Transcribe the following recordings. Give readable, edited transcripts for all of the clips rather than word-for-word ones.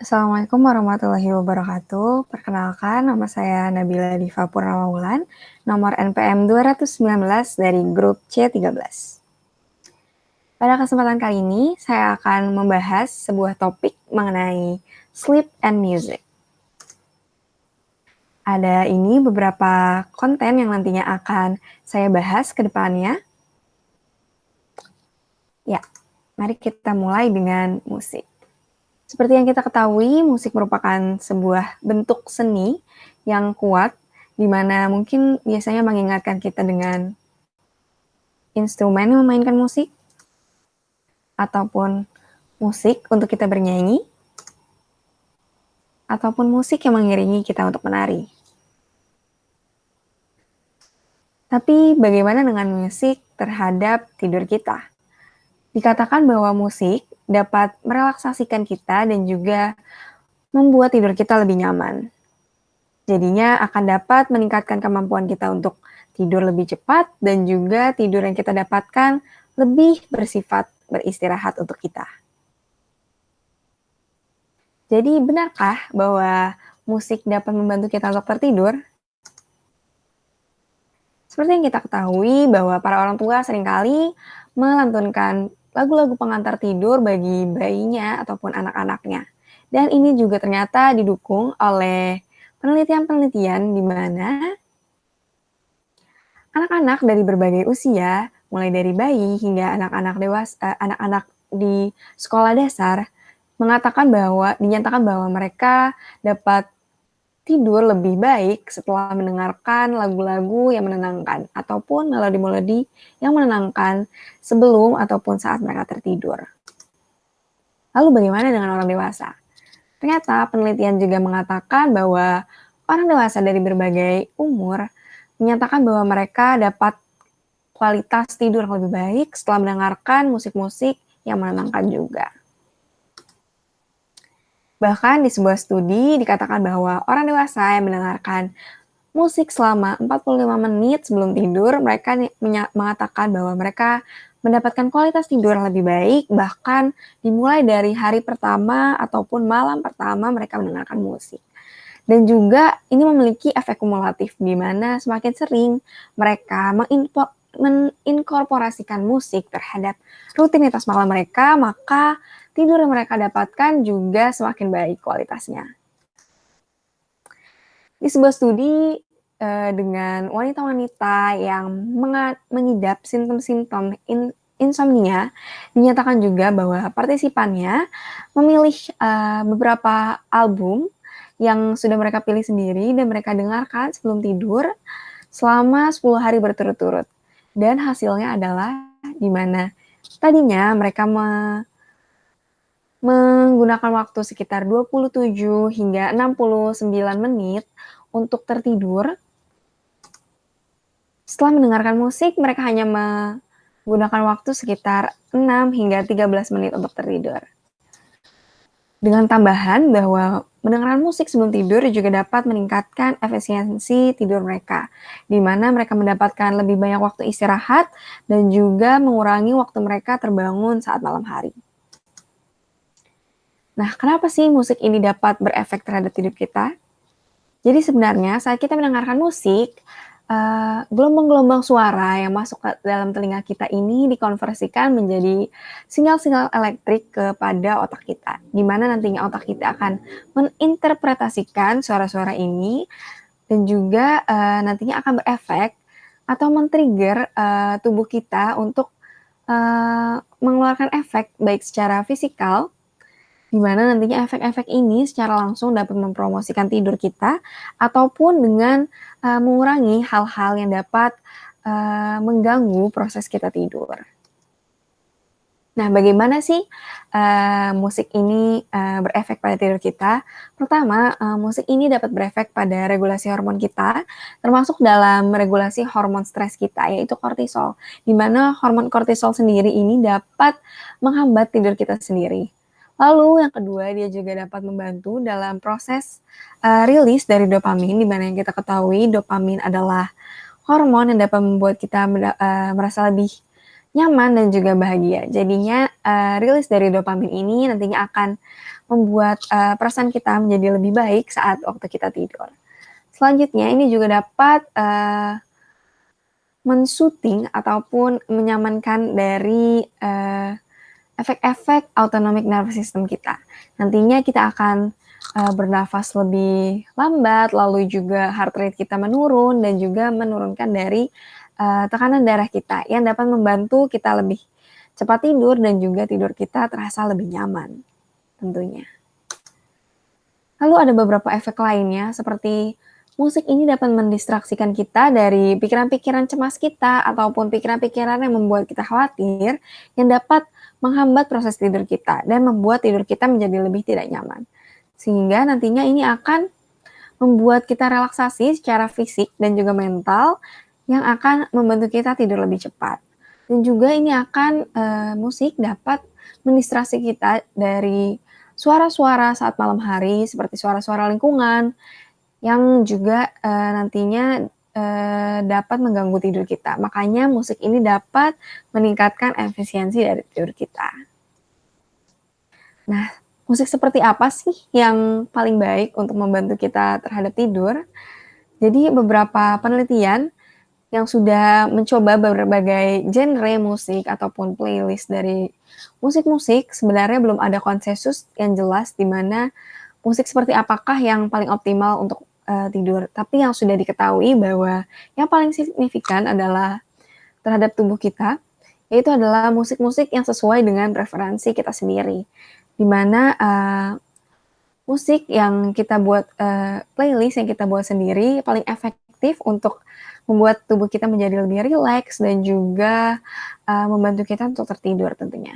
Assalamualaikum warahmatullahi wabarakatuh. Perkenalkan, nama saya Nabila Diva Purnamawulan, nomor NPM 219 dari grup C13. Pada kesempatan kali ini, saya akan membahas sebuah topik mengenai sleep and music. Ada ini beberapa konten yang nantinya akan saya bahas ke depannya. Ya, mari kita mulai dengan musik. Seperti yang kita ketahui, musik merupakan sebuah bentuk seni yang kuat, di mana mungkin biasanya mengingatkan kita dengan instrumen yang memainkan musik, ataupun musik untuk kita bernyanyi, ataupun musik yang mengiringi kita untuk menari. Tapi bagaimana dengan musik terhadap tidur kita? Dikatakan bahwa musik dapat merelaksasikan kita dan juga membuat tidur kita lebih nyaman. Jadinya akan dapat meningkatkan kemampuan kita untuk tidur lebih cepat dan juga tidur yang kita dapatkan lebih bersifat beristirahat untuk kita. Jadi benarkah bahwa musik dapat membantu kita untuk tertidur? Seperti yang kita ketahui bahwa para orang tua seringkali melantunkan lagu-lagu pengantar tidur bagi bayinya ataupun anak-anaknya. Dan ini juga ternyata didukung oleh penelitian-penelitian di mana anak-anak dari berbagai usia, mulai dari bayi hingga anak-anak dewasa, anak-anak di sekolah dasar, dinyatakan bahwa mereka dapat tidur lebih baik setelah mendengarkan lagu-lagu yang menenangkan ataupun melodi-melodi yang menenangkan sebelum ataupun saat mereka tertidur. Lalu bagaimana dengan orang dewasa? Ternyata penelitian juga mengatakan bahwa orang dewasa dari berbagai umur menyatakan bahwa mereka dapat kualitas tidur yang lebih baik setelah mendengarkan musik-musik yang menenangkan juga. Bahkan di sebuah studi dikatakan bahwa orang dewasa yang mendengarkan musik selama 45 menit sebelum tidur, mereka mengatakan bahwa mereka mendapatkan kualitas tidur yang lebih baik, bahkan dimulai dari hari pertama ataupun malam pertama mereka mendengarkan musik. Dan juga ini memiliki efek kumulatif di mana semakin sering mereka menginkorporasikan musik terhadap rutinitas malam mereka, maka tidur yang mereka dapatkan juga semakin baik kualitasnya. Di sebuah studi dengan wanita-wanita yang mengidap simptom-simptom insomnia, dinyatakan juga bahwa partisipannya memilih beberapa album yang sudah mereka pilih sendiri dan mereka dengarkan sebelum tidur selama 10 hari berturut-turut. Dan hasilnya adalah di mana tadinya mereka menggunakan waktu sekitar 27 hingga 69 menit untuk tertidur. Setelah mendengarkan musik, mereka hanya menggunakan waktu sekitar 6 hingga 13 menit untuk tertidur. Dengan tambahan bahwa mendengarkan musik sebelum tidur juga dapat meningkatkan efisiensi tidur mereka, di mana mereka mendapatkan lebih banyak waktu istirahat dan juga mengurangi waktu mereka terbangun saat malam hari. Nah, kenapa sih musik ini dapat berefek terhadap tidur kita? Jadi sebenarnya saat kita mendengarkan musik, gelombang-gelombang suara yang masuk ke dalam telinga kita ini dikonversikan menjadi sinyal-sinyal elektrik kepada otak kita, di mana nantinya otak kita akan menginterpretasikan suara-suara ini dan juga nantinya akan berefek atau men-trigger tubuh kita untuk mengeluarkan efek baik secara fisikal, di mana nantinya efek-efek ini secara langsung dapat mempromosikan tidur kita ataupun dengan mengurangi hal-hal yang dapat mengganggu proses kita tidur. Nah, bagaimana sih musik ini berefek pada tidur kita? Pertama, musik ini dapat berefek pada regulasi hormon kita, termasuk dalam regulasi hormon stres kita, yaitu kortisol, di mana hormon kortisol sendiri ini dapat menghambat tidur kita sendiri. Lalu yang kedua, dia juga dapat membantu dalam proses rilis dari dopamin, di mana yang kita ketahui dopamin adalah hormon yang dapat membuat kita merasa lebih nyaman dan juga bahagia. Jadinya, rilis dari dopamin ini nantinya akan membuat, perasaan kita menjadi lebih baik saat waktu kita tidur. Selanjutnya ini juga dapat, men-soothing ataupun menyamankan dari, efek-efek autonomic nervous system kita. Nantinya kita akan, bernafas lebih lambat, lalu juga heart rate kita menurun dan juga menurunkan dari, tekanan darah kita yang dapat membantu kita lebih cepat tidur dan juga tidur kita terasa lebih nyaman tentunya. Lalu ada beberapa efek lainnya seperti musik ini dapat mendistraksikan kita dari pikiran-pikiran cemas kita ataupun pikiran-pikiran yang membuat kita khawatir yang dapat menghambat proses tidur kita dan membuat tidur kita menjadi lebih tidak nyaman. Sehingga nantinya ini akan membuat kita relaksasi secara fisik dan juga mental yang akan membantu kita tidur lebih cepat. Dan juga ini akan musik dapat mendistraksi kita dari suara-suara saat malam hari seperti suara-suara lingkungan yang juga nantinya dapat mengganggu tidur kita. Makanya musik ini dapat meningkatkan efisiensi dari tidur kita. Nah, musik seperti apa sih yang paling baik untuk membantu kita terhadap tidur? Jadi beberapa penelitian yang sudah mencoba berbagai genre musik ataupun playlist dari musik-musik, sebenarnya belum ada konsensus yang jelas di mana musik seperti apakah yang paling optimal untuk, tidur. Tapi yang sudah diketahui bahwa yang paling signifikan adalah terhadap tubuh kita, yaitu adalah musik-musik yang sesuai dengan preferensi kita sendiri. Di mana, musik yang kita buat, playlist yang kita buat sendiri paling efektif untuk membuat tubuh kita menjadi lebih rileks dan juga, membantu kita untuk tertidur tentunya.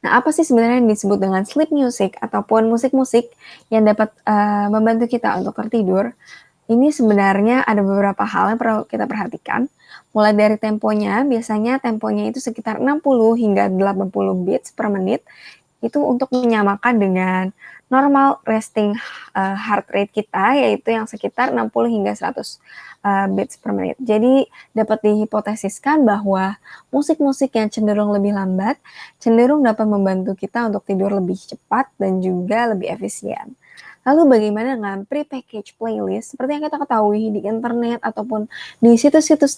Nah, apa sih sebenarnya yang disebut dengan sleep music ataupun musik-musik yang dapat, membantu kita untuk tertidur? Ini sebenarnya ada beberapa hal yang perlu kita perhatikan, mulai dari temponya, biasanya temponya itu sekitar 60 hingga 80 beats per menit, itu untuk menyamakan dengan normal resting, heart rate kita, yaitu yang sekitar 60 hingga 100, beats per menit. Jadi dapat dihipotesiskan bahwa musik-musik yang cenderung lebih lambat, cenderung dapat membantu kita untuk tidur lebih cepat dan juga lebih efisien. Lalu bagaimana dengan prepackaged playlist? Seperti yang kita ketahui di internet ataupun di situs-situs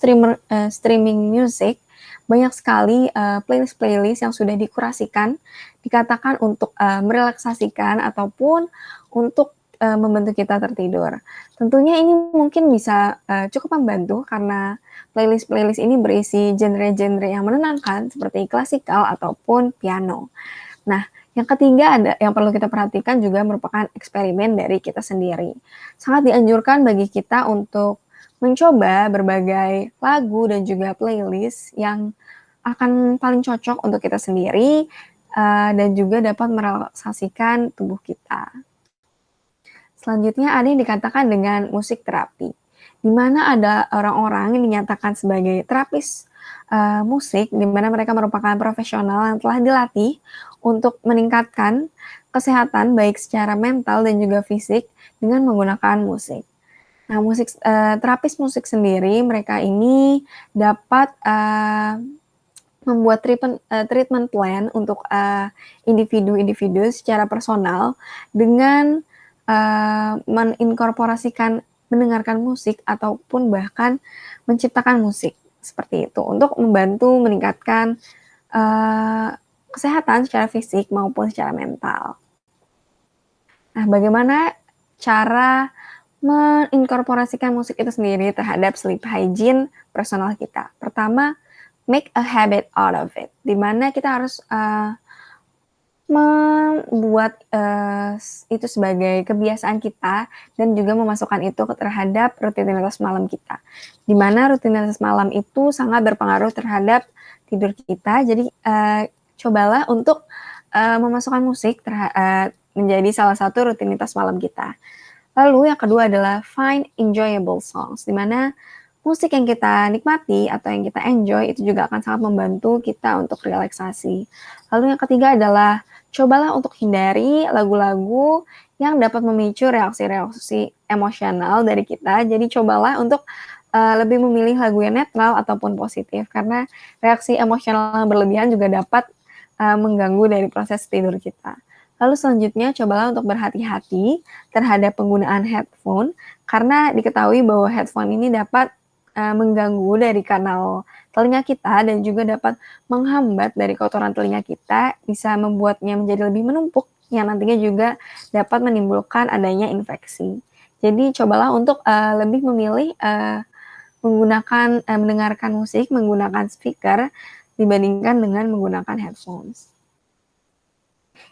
streaming music, banyak sekali playlist-playlist yang sudah dikurasikan, dikatakan untuk merelaksasikan ataupun untuk membantu kita tertidur. Tentunya ini mungkin bisa cukup membantu karena playlist-playlist ini berisi genre-genre yang menenangkan seperti klasikal ataupun piano. Nah, yang ketiga ada yang perlu kita perhatikan juga merupakan eksperimen dari kita sendiri. Sangat dianjurkan bagi kita untuk mencoba berbagai lagu dan juga playlist yang akan paling cocok untuk kita sendiri, dan juga dapat merelaksasikan tubuh kita. Selanjutnya ada yang dikatakan dengan musik terapi, di mana ada orang-orang yang dinyatakan sebagai terapis, musik, di mana mereka merupakan profesional yang telah dilatih untuk meningkatkan kesehatan baik secara mental dan juga fisik dengan menggunakan musik. Nah, terapis musik sendiri mereka ini dapat, membuat treatment plan untuk, individu-individu secara personal dengan, menginkorporasikan mendengarkan musik ataupun bahkan menciptakan musik, seperti itu. Untuk membantu meningkatkan, kesehatan secara fisik maupun secara mental. Nah, bagaimana cara menginkorporasikan musik itu sendiri terhadap sleep hygiene personal kita? Pertama, make a habit out of it, di mana kita harus, membuat, itu sebagai kebiasaan kita dan juga memasukkan itu terhadap rutinitas malam kita. Di mana rutinitas malam itu sangat berpengaruh terhadap tidur kita, jadi, cobalah untuk, memasukkan musik menjadi salah satu rutinitas malam kita. Lalu yang kedua adalah find enjoyable songs, di mana musik yang kita nikmati atau yang kita enjoy itu juga akan sangat membantu kita untuk relaksasi. Lalu yang ketiga adalah cobalah untuk hindari lagu-lagu yang dapat memicu reaksi-reaksi emosional dari kita. Jadi cobalah untuk lebih memilih lagu yang netral ataupun positif, karena reaksi emosional yang berlebihan juga dapat, mengganggu dari proses tidur kita. Lalu selanjutnya cobalah untuk berhati-hati terhadap penggunaan headphone, karena diketahui bahwa headphone ini dapat, mengganggu dari kanal telinga kita dan juga dapat menghambat dari kotoran telinga kita, bisa membuatnya menjadi lebih menumpuk, yang nantinya juga dapat menimbulkan adanya infeksi. Jadi cobalah untuk, lebih memilih, mendengarkan musik menggunakan speaker dibandingkan dengan menggunakan headphones.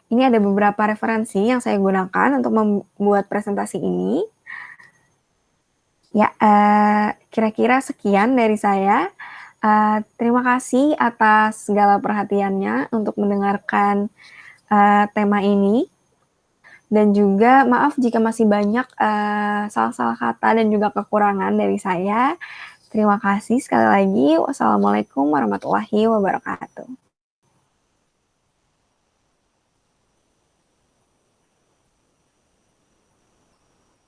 Ini ada beberapa referensi yang saya gunakan untuk membuat presentasi ini. Ya, kira-kira sekian dari saya. Terima kasih atas segala perhatiannya untuk mendengarkan, tema ini, dan juga maaf jika masih banyak, salah-salah kata dan juga kekurangan dari saya. Terima kasih sekali lagi. Wassalamualaikum warahmatullahi wabarakatuh.